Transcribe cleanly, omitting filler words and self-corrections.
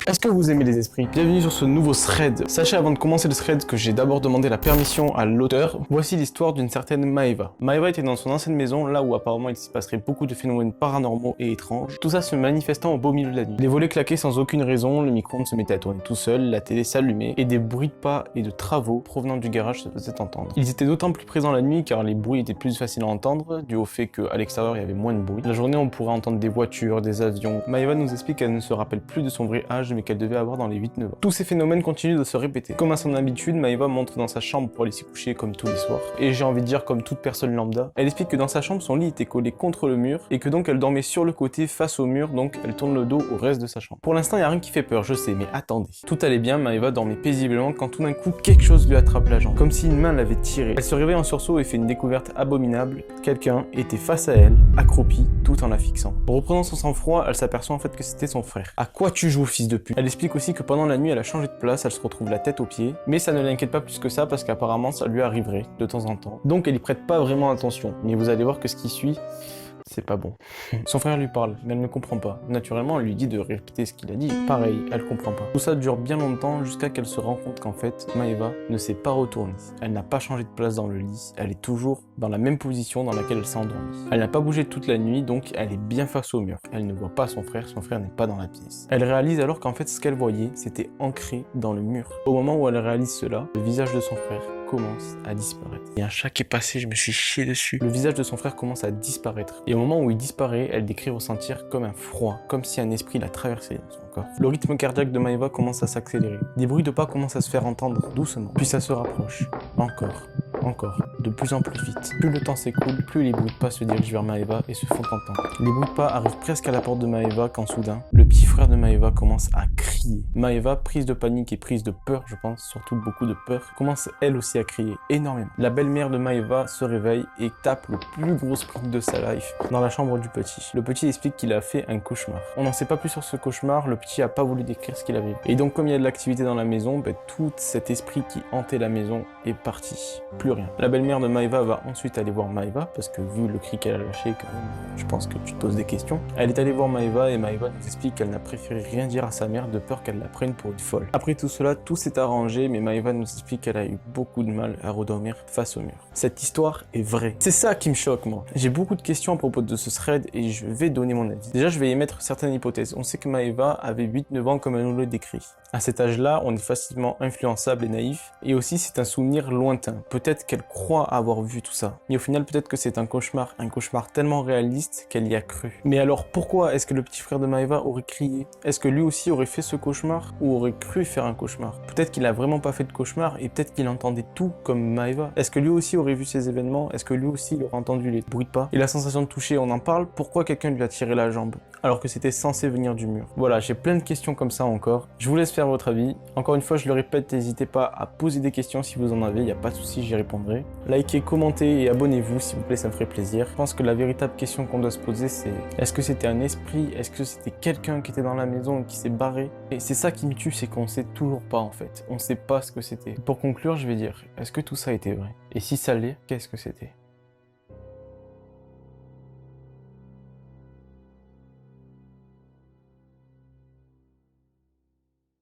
Est-ce que vous aimez les esprits? Bienvenue sur ce nouveau thread. Sachez avant de commencer le thread que j'ai d'abord demandé la permission à l'auteur. Voici l'histoire d'une certaine Maeva. Maeva était dans son ancienne maison, là où apparemment il s'y passerait beaucoup de phénomènes paranormaux et étranges. Tout ça se manifestant au beau milieu de la nuit. Les volets claquaient sans aucune raison, le micro-ondes se mettait à tourner tout seul, la télé s'allumait, et des bruits de pas et de travaux provenant du garage se faisaient entendre. Ils étaient d'autant plus présents la nuit car les bruits étaient plus faciles à entendre, dû au fait qu'à l'extérieur il y avait moins de bruit. La journée on pourrait entendre des voitures, des avions. Maeva nous explique qu'elle ne se rappelle plus de son vrai âge mais qu'elle devait avoir dans les 8-9 ans. Tous ces phénomènes continuent de se répéter. Comme à son habitude, Maeva montre dans sa chambre pour aller s'y coucher comme tous les soirs. Et j'ai envie de dire comme toute personne lambda. Elle explique que dans sa chambre, son lit était collé contre le mur et que donc elle dormait sur le côté face au mur, donc elle tourne le dos au reste de sa chambre. Pour l'instant, il n'y a rien qui fait peur, je sais, mais attendez. Tout allait bien, Maeva dormait paisiblement quand tout d'un coup, quelque chose lui attrape la jambe, comme si une main l'avait tirée. Elle se réveille en sursaut et fait une découverte abominable. Quelqu'un était face à elle, accroupi, tout en la fixant. Reprenant son sang-froid, elle s'aperçoit en fait que c'était son frère. À quoi tu joues, fils de pute? Elle explique aussi que pendant la nuit, elle a changé de place, elle se retrouve la tête aux pieds, mais ça ne l'inquiète pas plus que ça parce qu'apparemment ça lui arriverait de temps en temps. Donc elle y prête pas vraiment attention, mais vous allez voir que ce qui suit, c'est pas bon. Son frère lui parle, mais elle ne comprend pas. Naturellement, elle lui dit de répéter ce qu'il a dit. Pareil, elle comprend pas. Tout ça dure bien longtemps jusqu'à qu'elle se rend compte qu'en fait, Maeva ne s'est pas retournée. Elle n'a pas changé de place dans le lit, elle est toujours dans la même position dans laquelle elle s'est endormie. Elle n'a pas bougé toute la nuit, donc elle est bien face au mur. Elle ne voit pas son frère n'est pas dans la pièce. Elle réalise alors qu'en fait, ce qu'elle voyait, c'était ancré dans le mur. Au moment où elle réalise cela, le visage de son frère commence à disparaître. Il y a un chat qui est passé, je me suis chié dessus. Le visage de son frère commence à disparaître. Et au moment où il disparaît, elle décrit ressentir comme un froid, comme si un esprit l'a traversé dans son corps. Le rythme cardiaque de Maeva commence à s'accélérer. Des bruits de pas commencent à se faire entendre doucement, puis ça se rapproche. Encore, de plus en plus vite. Plus le temps s'écoule, plus les bruits de pas se dirigent vers Maeva et se font entendre. Les bruits de pas arrivent presque à la porte de Maeva quand soudain, le petit frère de Maeva commence à crier. Maeva, prise de panique et prise de peur, je pense, surtout beaucoup de peur, commence elle aussi à crier énormément. La belle-mère de Maeva se réveille et tape le plus gros sprint de sa life dans la chambre du petit. Le petit explique qu'il a fait un cauchemar. On n'en sait pas plus sur ce cauchemar, le petit a pas voulu décrire ce qu'il avait vu. Et donc comme il y a de l'activité dans la maison, tout cet esprit qui hantait la maison est parti. Plus rien. La belle-mère de Maeva va ensuite aller voir Maeva, parce que vu le cri qu'elle a lâché, quand même, je pense que tu te poses des questions. Elle est allée voir Maeva et Maeva nous explique qu'elle n'a préféré rien dire à sa mère de peur qu'elle la prenne pour une folle. Après tout cela, tout s'est arrangé, mais Maeva nous explique qu'elle a eu beaucoup de mal à redormir face au mur. Cette histoire est vraie. C'est ça qui me choque, moi. J'ai beaucoup de questions à propos de ce thread et je vais donner mon avis. Déjà, je vais émettre certaines hypothèses. On sait que Maeva avait 8-9 ans comme elle nous le décrit. À cet âge-là, on est facilement influençable et naïf, et aussi c'est un souvenir lointain. Peut-être qu'elle croit avoir vu tout ça, mais au final peut-être que c'est un cauchemar tellement réaliste qu'elle y a cru. Mais alors pourquoi est-ce que le petit frère de Maeva aurait crié? Est-ce que lui aussi aurait fait ce cauchemar ou aurait cru faire un cauchemar? Peut-être qu'il a vraiment pas fait de cauchemar et peut-être qu'il entendait tout comme Maeva. Est-ce que lui aussi aurait vu ces événements? Est-ce que lui aussi il aurait entendu les bruits de pas? Et la sensation de toucher, on en parle? Pourquoi quelqu'un lui a tiré la jambe alors que c'était censé venir du mur? Voilà, j'ai plein de questions comme ça encore. Je vous laisse faire votre avis. Encore une fois, je le répète, n'hésitez pas à poser des questions si vous en avez, il n'y a pas de souci, j'y répondrai. Likez, commentez et abonnez-vous s'il vous plaît, ça me ferait plaisir. Je pense que la véritable question qu'on doit se poser, c'est est-ce que c'était un esprit? Est-ce que c'était quelqu'un qui était dans la maison et qui s'est barré? Et c'est ça qui me tue, c'est qu'on sait toujours pas en fait. On sait pas ce que c'était. Pour conclure, je vais dire, est-ce que tout ça était vrai? Et si ça l'est, qu'est-ce que c'était?